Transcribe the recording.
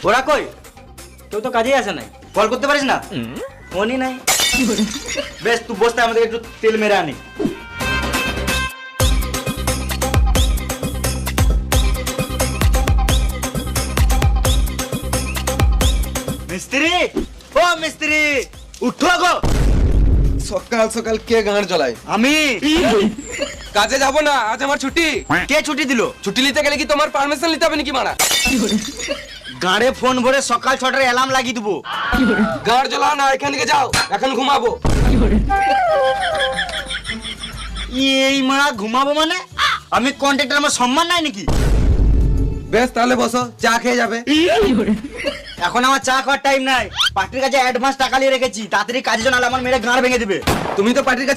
ওরা কই? কেউ তো কাজেই আসে নাই। কল করতে পারিস না? ফোনই নাই। বেশ তুই বসতে, আমাদের একটু তেল মেরে আনি। মিস্ত্রি, ও মিস্ত্রি, উঠো গো। সকাল সকাল কে গাঁড় জ্বলায়? আমি। কাজে যাব না, আজ আমার ছুটি। কে ছুটি দিল? ছুটি নিতে গেলে কি তোমার পারমিশন নিতে হবে নাকি মারা? গাড়ে ফোন ভরে সকাল 6টার অ্যালার্ম লাগিয়ে দেবো। গাঁড় জ্বলাও না, এখান থেকে যাও, এখন ঘুমাবো। এই মারা ঘুমাবো মানে? আমি কন্ট্রাক্টর, আমার সম্মান নাই নাকি? বেশ তাহলে বসো, চা খেয়ে যাবে। এখন আমার চা খাওয়ার টাইম নাই। পার্টির কাছে অ্যাডভান্স টাকা নিয়ে রেখেছি, তাড়াতাড়ি কাজে জন্য আমার মেরে গাঁড় ভেঙে দিবে। তুমি তো পার্টির